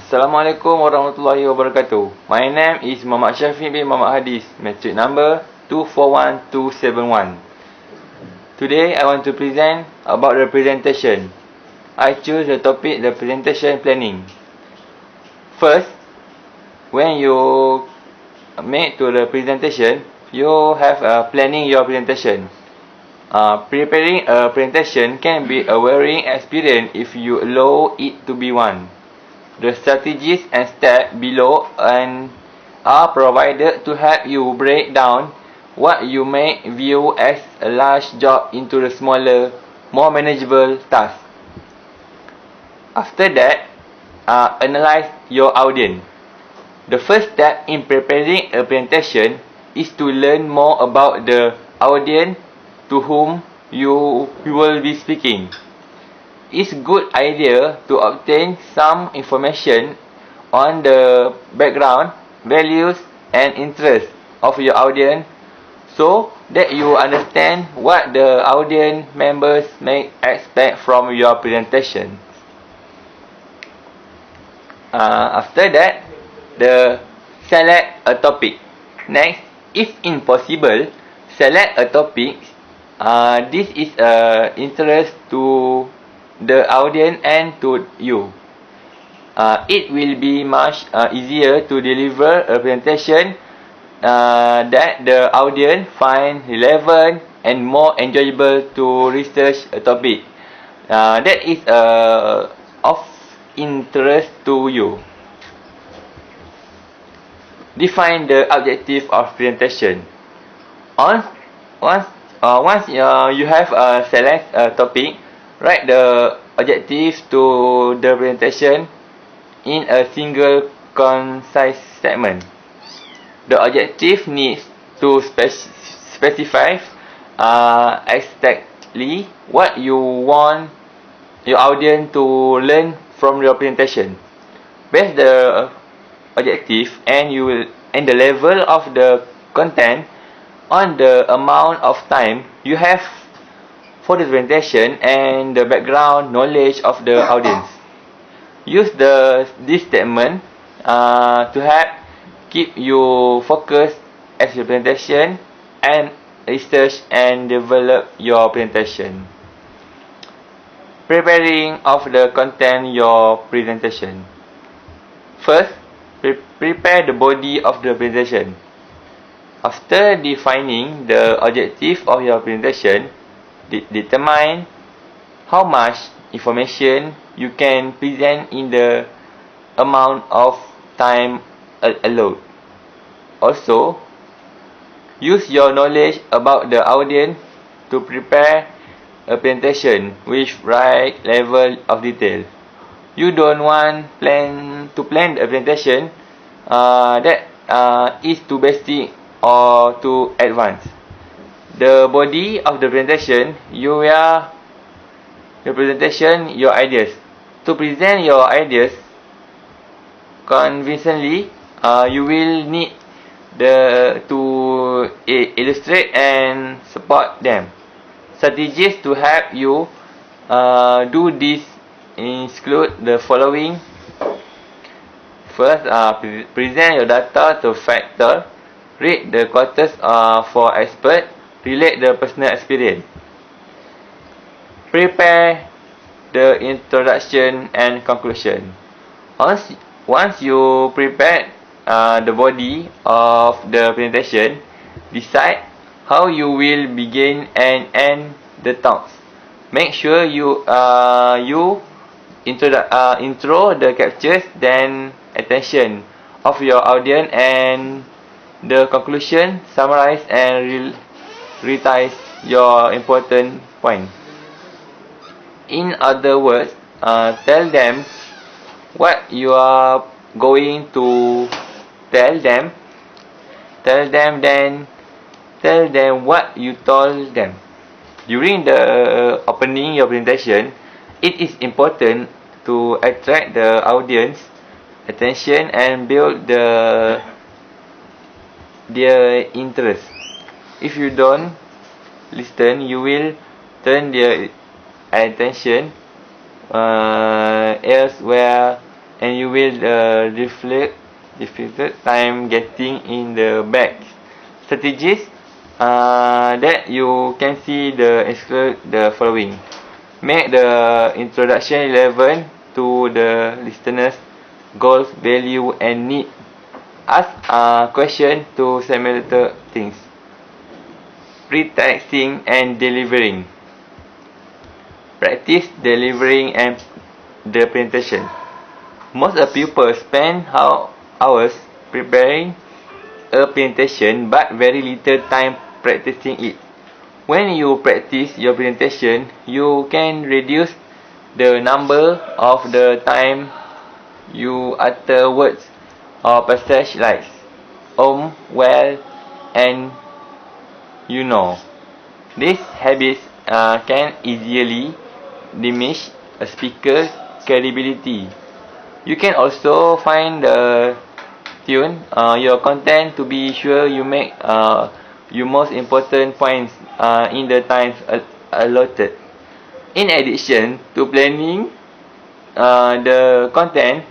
Assalamualaikum warahmatullahi wabarakatuh. My name is Muhammad Syafiq bin Muhammad Hadis, metric number 241271. Today I want to present about the presentation. I choose the topic the presentation planning. First, when you make to the presentation, you have planning your presentation. Preparing a presentation can be a varying experience if you allow it to be one. The strategies and steps below are provided to help you break down what you may view as a large job into the smaller, more manageable tasks. After that, analyze your audience. The first step in preparing a presentation is to learn more about the audience to whom you will be speaking. It's a good idea to obtain some information on the background, values and interests of your audience so that you understand what the audience members may expect from your presentation. After that, select a topic. Next, if impossible, select a topic. This is interest to the audience and to you. It will be much easier to deliver a presentation that the audience find relevant and more enjoyable to research a topic that is of interest to you. Define the objective of presentation. Once you have select a topic, write the objective to the presentation in a single concise statement. The objective needs to specify exactly what you want your audience to learn from your presentation. Base the objective and the level of the content on the amount of time you have for the presentation and the background knowledge of the audience. Use this statement to help keep you focused as your presentation and research and develop your presentation. Preparing of the content your presentation. First, prepare the body of the presentation. After defining the objective of your presentation, determine how much information you can present in the amount of time allowed. Also, use your knowledge about the audience to prepare a presentation with right level of detail. You don't want to plan a presentation that is too basic or too advanced. The body of the presentation, your ideas. To present your ideas convincingly, you will need to illustrate and support them. Strategies to help you do this include the following. First, present your data to factor. Read the quotes for expert. Relate the personal experience. Prepare the introduction and conclusion. Once you prepare the body of the presentation, decide how you will begin and end the talks. Make sure you intro the captures then attention of your audience, and the conclusion summarize and reties your important point. In other words, tell them what you are going to tell them. Then tell them what you told them. During the opening your presentation, it is important to attract the audience attention and build their interest. If you don't listen, you will turn their attention elsewhere and you will reflect time getting in the back. Strategies that you can see exclude the following. Make the introduction relevant to the listener's goals, value, and need. Ask a question to similar things. Pretexting and delivering. Practice delivering and the presentation. Most people spend hours preparing a presentation but very little time practicing it. When you practice your presentation, you can reduce the number of the time you utter words or passage like well, and you know. These habits can easily diminish a speaker's credibility. You can also find tune your content to be sure you make your most important points in the time allotted. In addition to planning the content,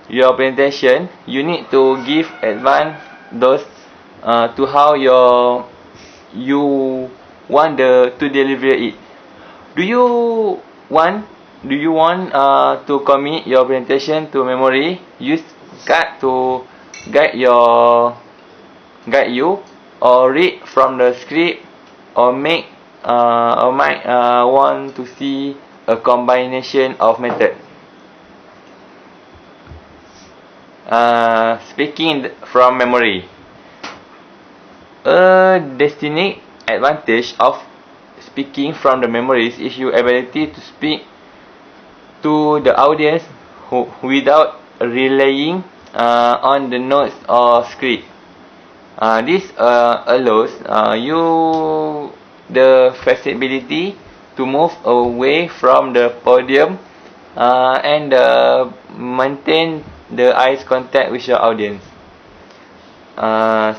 your presentation, you need to give advance those to how you want to deliver it. Do you want to commit your presentation to memory? Use card to guide you, or read from the script, or might want to see a combination of methods. Speaking from memory. A distinct advantage of speaking from the memories is your ability to speak to the audience without relying on the notes or script. This allows you the flexibility to move away from the podium and maintain the eye contact with your audience.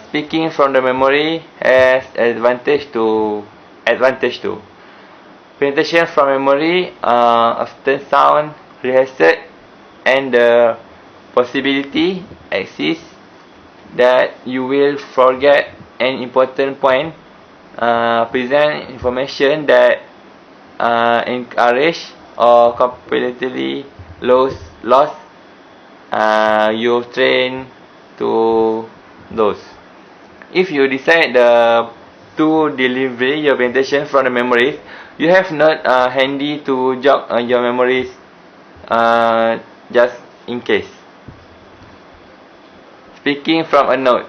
Speaking from the memory has advantage too. Presentation from memory often sound rehearsed, and the possibility exists that you will forget an important point. Present information that encourage or completely lost your train to those. If you decide to deliver your presentation from the memories, you have not handy to jog your memories just in case. Speaking from a note.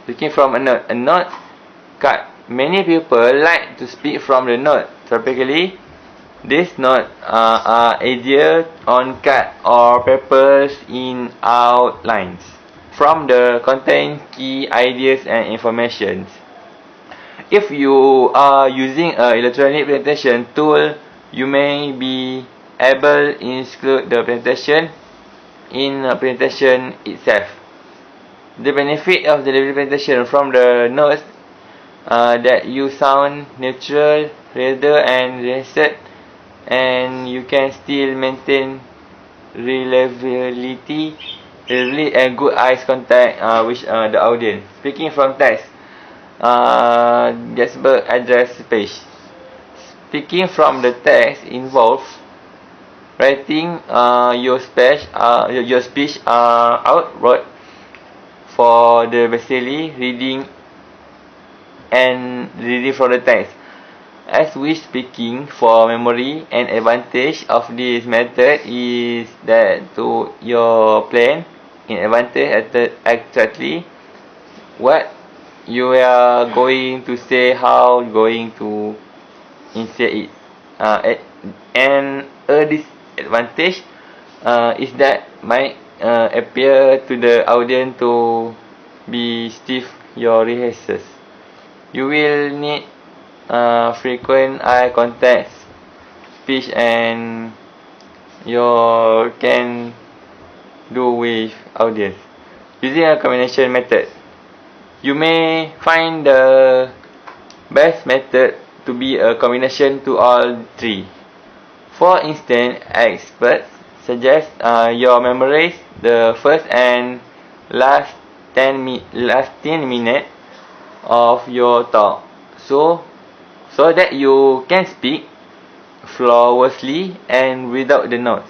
Speaking from a note card. Many people like to speak from the note. Typically, these notes are either on card or papers in outlines from the contain key ideas and information. If you are using an electronic presentation tool, you may be able to include the presentation in a presentation itself. The benefit of delivering presentation from the notes that you sound natural rather and rehearsed, and you can still maintain reliability and good eye contact with the audience. Speaking from text, Gatsby address page. Speaking from the text involves writing your speech out loud for the basically reading from the text. As with speaking for memory, an advantage of this method is that to your plan in advance exactly what you are going to say, how going to insert it. And a disadvantage is that might appear to the audience to be stiff your rehearsals. You will need frequent eye contact, speech, and you can do with audience. Using a combination method, you may find the best method to be a combination to all three. For instance, experts suggest you memorize the first and last 10 minutes of your talk, so that you can speak flawlessly and without the notes.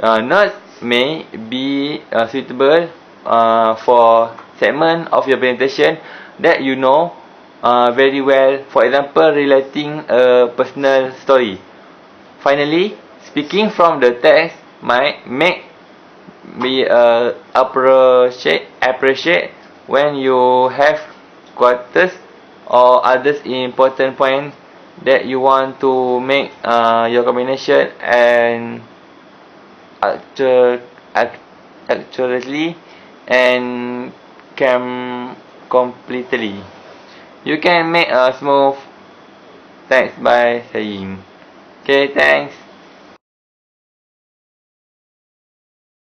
Notes may be suitable for segment of your presentation that you know very well, for example relating a personal story. Finally, speaking from the text might make me appreciate when you have quotes or others important points that you want to make your combination and accurately and completely. You can make a smooth text by saying, okay, thanks.